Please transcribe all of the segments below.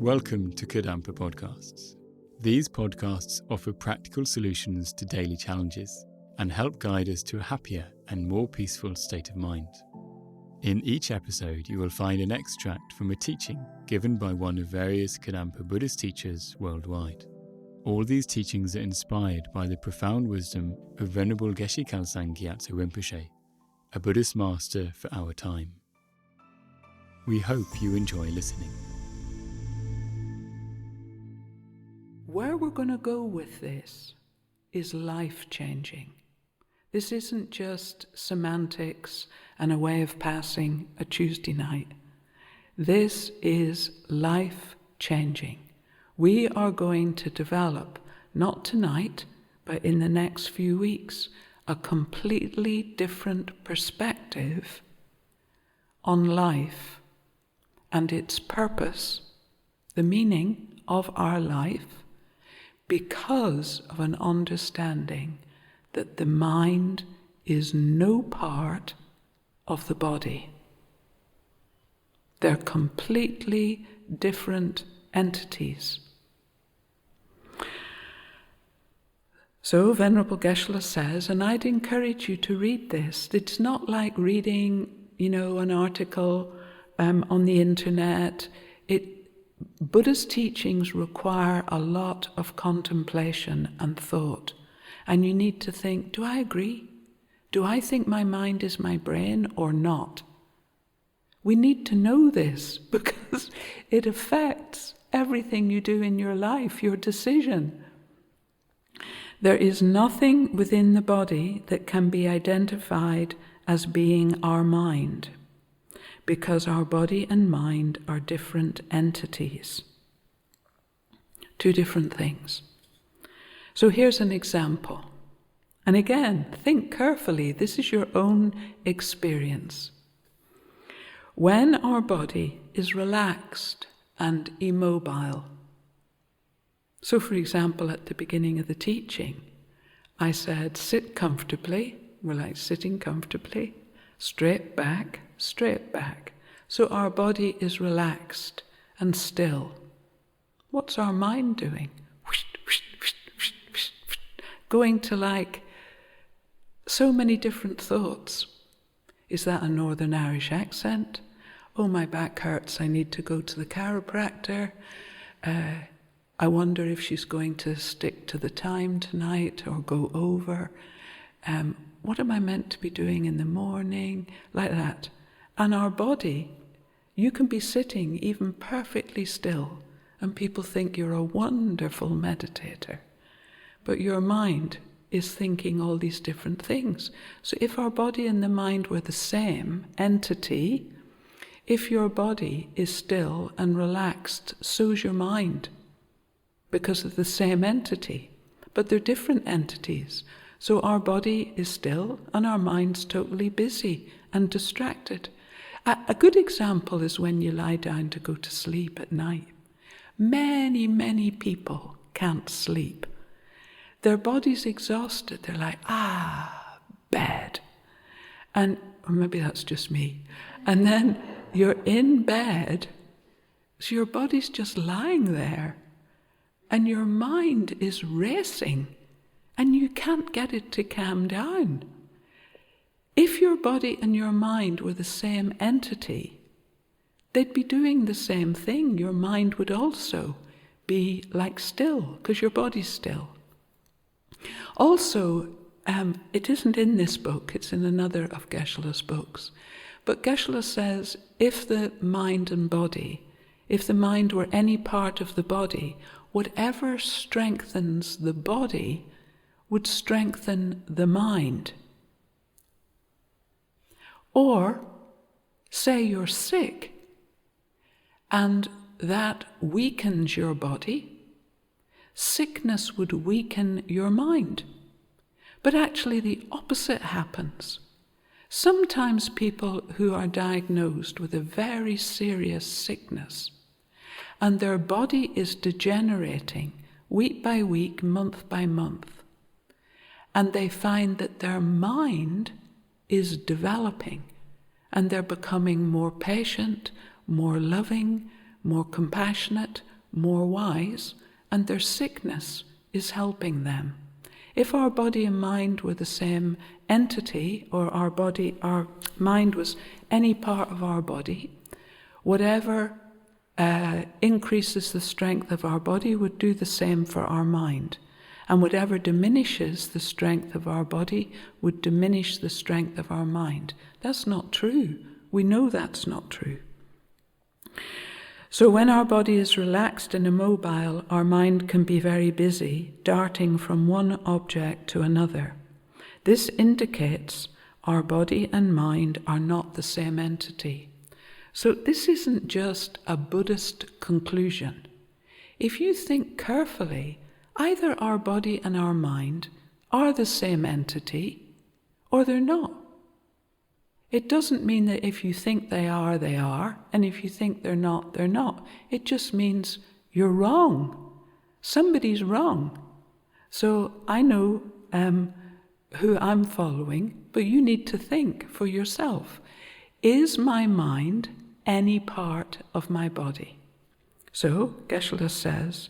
Welcome to Kadampa podcasts. These podcasts offer practical solutions to daily challenges and help guide us to a happier and more peaceful state of mind. In each episode, you will find an extract from a teaching given by one of various Kadampa Buddhist teachers worldwide. All these teachings are inspired by the profound wisdom of Venerable Geshe Khalsang Gyatso Rinpoche, a Buddhist master for our time. We hope you enjoy listening. Where we're going to go with this is life-changing. This isn't just semantics and a way of passing a Tuesday night. This is life-changing. We are going to develop, not tonight, but in the next few weeks, a completely different perspective on life and its purpose, the meaning of our life, because of an understanding that the mind is no part of the body. They're completely different entities. So Venerable Geshe says, and I'd encourage you to read this. It's not like reading, an article on the internet. Buddha's teachings require a lot of contemplation and thought. And you need to think, do I agree? Do I think my mind is my brain or not? We need to know this because it affects everything you do in your life, your decision. There is nothing within the body that can be identified as being our mind, because our body and mind are different entities. Two different things. So here's an example. And again, think carefully. This is your own experience. When our body is relaxed and immobile. So for example, at the beginning of the teaching, I said, sit comfortably. We're like sitting comfortably. Straight back. So our body is relaxed and still. What's our mind doing? Going to so many different thoughts. Is that a Northern Irish accent? Oh, my back hurts, I need to go to the chiropractor. I wonder if she's going to stick to the time tonight or go over. What am I meant to be doing in the morning? Like that. And our body, you can be sitting even perfectly still and people think you're a wonderful meditator. But your mind is thinking all these different things. So if our body and the mind were the same entity, if your body is still and relaxed, so's your mind, because of the same entity. But they're different entities. So our body is still and our mind's totally busy and distracted. A good example is when you lie down to go to sleep at night. Many, many people can't sleep. Their body's exhausted. They're like, bed. Or maybe that's just me. And then you're in bed, so your body's just lying there, and your mind is racing, and you can't get it to calm down. If your body and your mind were the same entity, they'd be doing the same thing. Your mind would also be still, because your body's still. Also, it isn't in this book, it's in another of Geshe-la's books. But Geshe-la says, if the mind were any part of the body, whatever strengthens the body would strengthen the mind. Or, say you're sick, and that weakens your body, sickness would weaken your mind. But actually the opposite happens. Sometimes people who are diagnosed with a very serious sickness, and their body is degenerating week by week, month by month, and they find that their mind is developing, and they're becoming more patient, more loving, more compassionate, more wise, and their sickness is helping them. If our body and mind were the same entity, or our mind was any part of our body, whatever increases the strength of our body would do the same for our mind. And whatever diminishes the strength of our body would diminish the strength of our mind. That's not true. We know that's not true. So when our body is relaxed and immobile, our mind can be very busy, darting from one object to another. This indicates our body and mind are not the same entity. So this isn't just a Buddhist conclusion. If you think carefully, either our body and our mind are the same entity, or they're not. It doesn't mean that if you think they are, and if you think they're not, they're not. It just means you're wrong. Somebody's wrong. So I know who I'm following, but you need to think for yourself. Is my mind any part of my body? So Geshe-la says,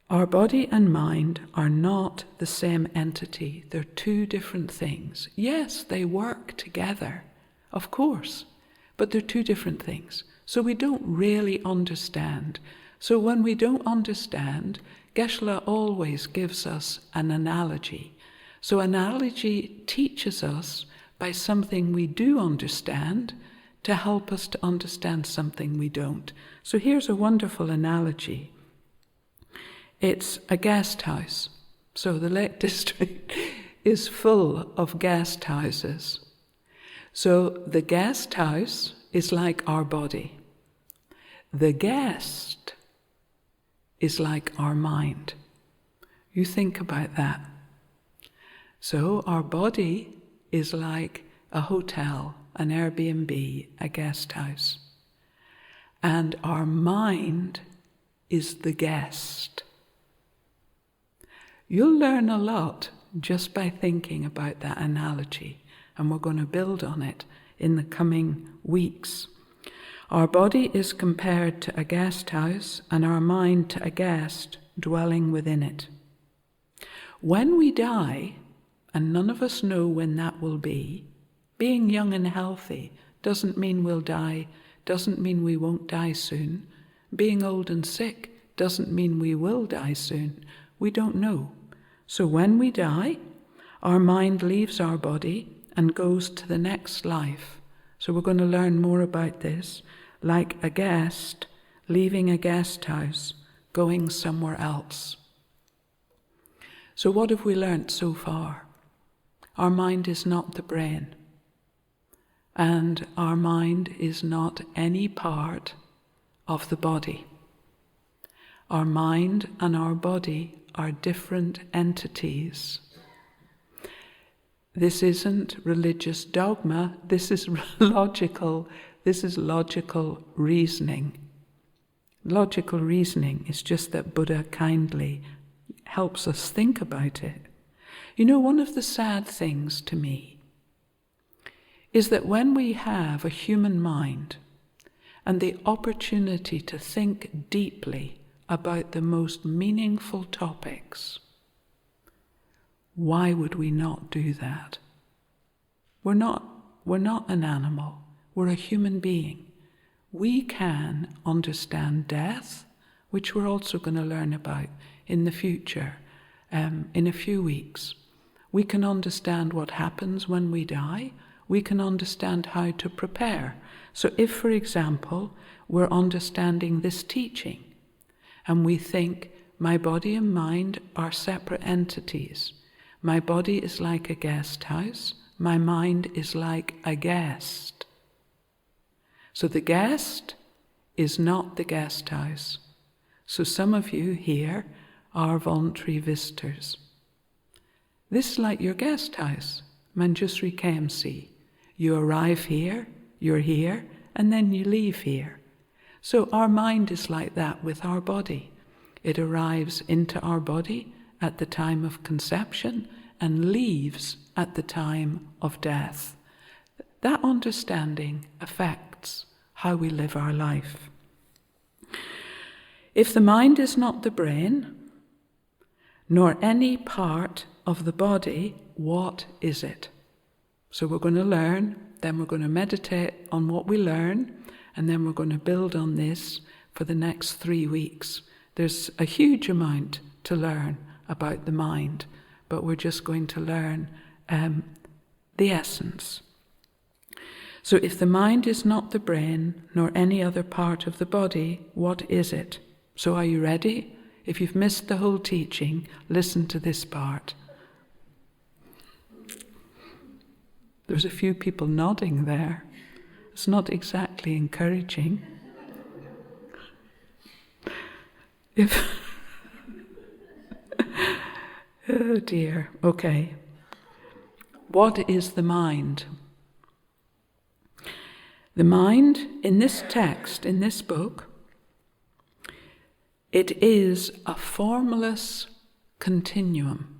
our body and mind are not the same entity. They're two different things. Yes, they work together, of course, but they're two different things. So we don't really understand. So when we don't understand, Geshe-la always gives us an analogy. So analogy teaches us by something we do understand to help us to understand something we don't. So here's a wonderful analogy. It's a guest house. So the Lake District is full of guest houses. So the guest house is like our body. The guest is like our mind. You think about that. So our body is like a hotel, an Airbnb, a guest house. And our mind is the guest. You'll learn a lot just by thinking about that analogy, and we're going to build on it in the coming weeks. Our body is compared to a guest house, and our mind to a guest dwelling within it. When we die, and none of us know when that will be, being young and healthy doesn't mean we'll die, doesn't mean we won't die soon. Being old and sick doesn't mean we will die soon. We don't know. So when we die, our mind leaves our body and goes to the next life. So we're going to learn more about this, like a guest leaving a guest house, going somewhere else. So what have we learnt so far? Our mind is not the brain, and our mind is not any part of the body. Our mind and our body are different entities. This isn't religious dogma, this is logical reasoning. Logical reasoning is just that Buddha kindly helps us think about it. You know, one of the sad things to me is that when we have a human mind and the opportunity to think deeply about the most meaningful topics, why would we not do that? We're not an animal, we're a human being. We can understand death, which we're also going to learn about in the future, in a few weeks. We can understand what happens when we die. We can understand how to prepare. So if, for example, we're understanding this teaching, and we think, my body and mind are separate entities. My body is like a guest house. My mind is like a guest. So the guest is not the guest house. So some of you here are voluntary visitors. This is like your guest house, Manjusri KMC. You arrive here, you're here, and then you leave here. So our mind is like that with our body. It arrives into our body at the time of conception and leaves at the time of death. That understanding affects how we live our life. If the mind is not the brain, nor any part of the body, what is it? So we're going to learn, then we're going to meditate on what we learn, and then we're going to build on this for the next 3 weeks. There's a huge amount to learn about the mind, but we're just going to learn the essence. So if the mind is not the brain, nor any other part of the body, what is it? So are you ready? If you've missed the whole teaching, listen to this part. There's a few people nodding there. It's not exactly encouraging. Oh dear, okay. What is the mind? The mind, in this text, in this book, it is a formless continuum.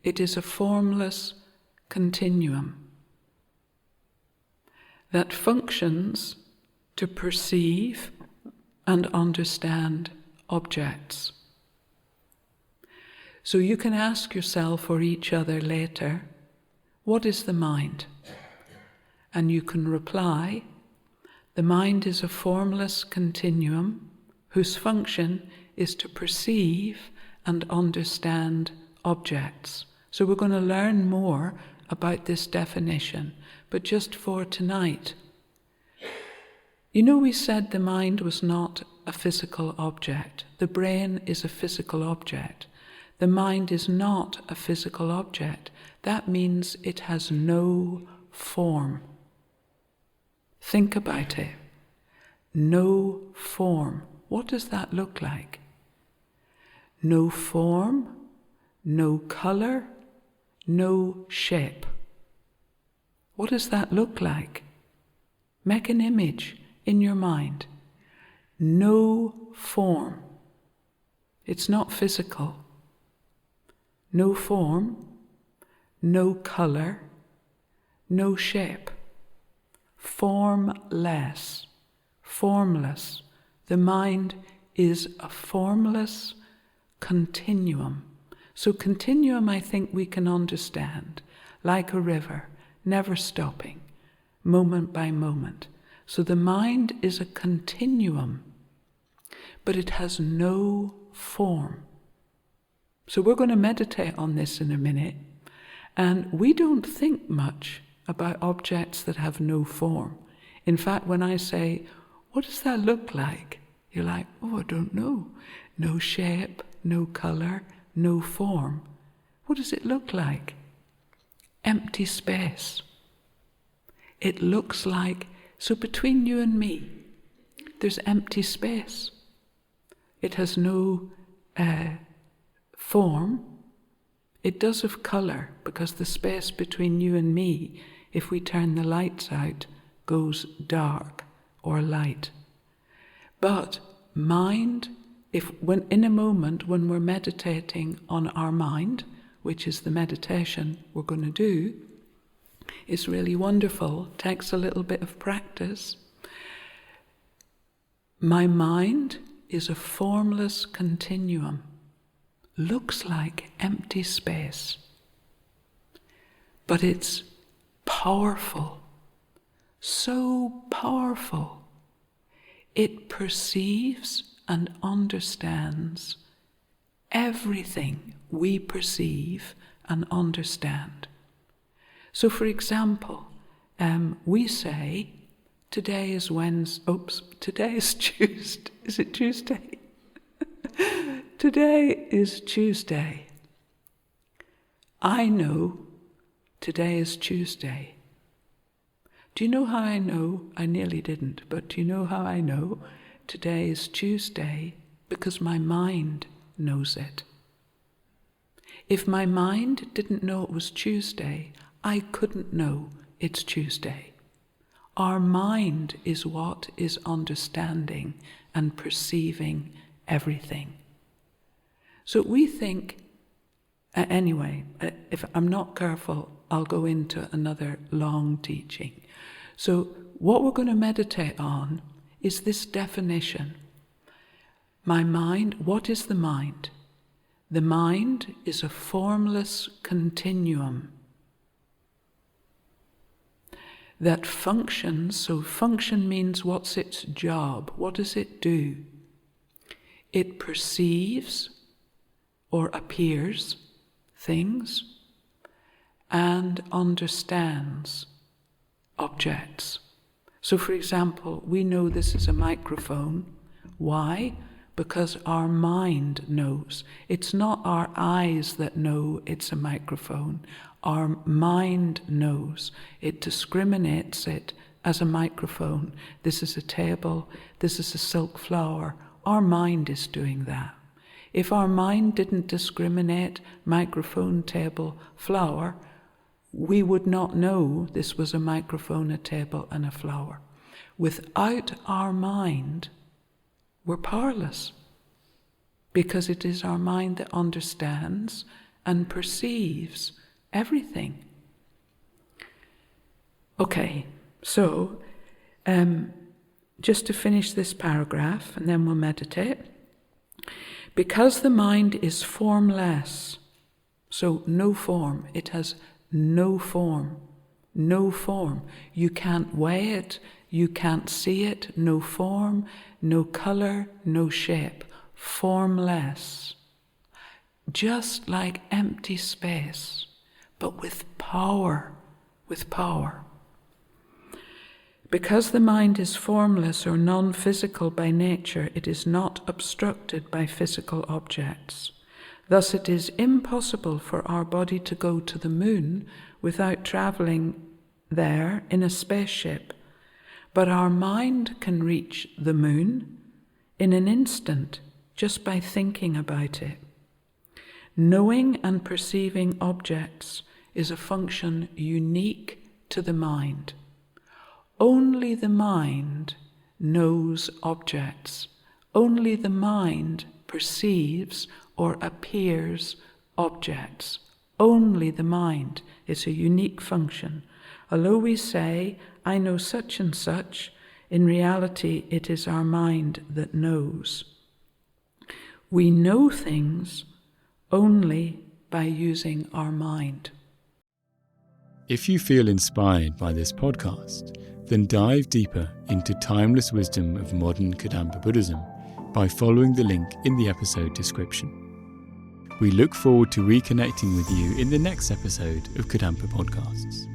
It is a formless continuum that functions to perceive and understand objects. So you can ask yourself or each other later, what is the mind? And you can reply, the mind is a formless continuum whose function is to perceive and understand objects. So we're going to learn more about this definition, but just for tonight. You know, we said the mind was not a physical object. The brain is a physical object. The mind is not a physical object. That means it has no form. Think about it. No form. What does that look like? No form, no color, no shape. What does that look like? Make an image in your mind. No form. It's not physical. No form, no color, no shape. Formless. Formless. The mind is a formless continuum. So continuum, I think we can understand, like a river, never stopping, moment by moment. So the mind is a continuum, but it has no form. So we're going to meditate on this in a minute, and we don't think much about objects that have no form. In fact, when I say, what does that look like? You're like, oh, I don't know. No shape, no color, no form. What does it look like? Empty space. It looks like, so between you and me, there's empty space. It has no form. It does have color, because the space between you and me, if we turn the lights out, goes dark or light. But mind, when in a moment when we're meditating on our mind, which is the meditation we're going to do, is really wonderful, takes a little bit of practice. My mind is a formless continuum, looks like empty space, but it's powerful, so powerful. It perceives and understands everything we perceive and understand. So, for example, we say, today is today is Tuesday. Is it Tuesday? Today is Tuesday. I know today is Tuesday. Do you know how I know? I nearly didn't, but do you know how I know today is Tuesday? Because my mind knows it. If my mind didn't know it was Tuesday, I couldn't know it's Tuesday. Our mind is what is understanding and perceiving everything. So we think, anyway, if I'm not careful, I'll go into another long teaching. So what we're going to meditate on is this definition. My mind, what is the mind? The mind is a formless continuum that functions. So function means what's its job? What does it do? It perceives or appears things and understands objects. So for example, we know this is a microphone. Why? Because our mind knows. It's not our eyes that know it's a microphone. Our mind knows. It discriminates it as a microphone. This is a table. This is a silk flower. Our mind is doing that. If our mind didn't discriminate microphone, table, flower, we would not know this was a microphone, a table, and a flower. Without our mind, we're powerless, because it is our mind that understands and perceives everything. Okay, so just to finish this paragraph, and then we'll meditate. Because the mind is formless, so no form, it has no form, no form. You can't weigh it, you can't see it, no form, no color, no shape, formless. Just like empty space, but with power, with power. Because the mind is formless or non-physical by nature, it is not obstructed by physical objects. Thus it is impossible for our body to go to the moon without traveling there in a spaceship. But our mind can reach the moon in an instant just by thinking about it. Knowing and perceiving objects is a function unique to the mind. Only the mind knows objects. Only the mind perceives or appears objects. Only the mind. It's a unique function. Although we say, I know such and such, in reality it is our mind that knows. We know things only by using our mind. If you feel inspired by this podcast, then dive deeper into timeless wisdom of modern Kadampa Buddhism by following the link in the episode description. We look forward to reconnecting with you in the next episode of Kadampa Podcasts.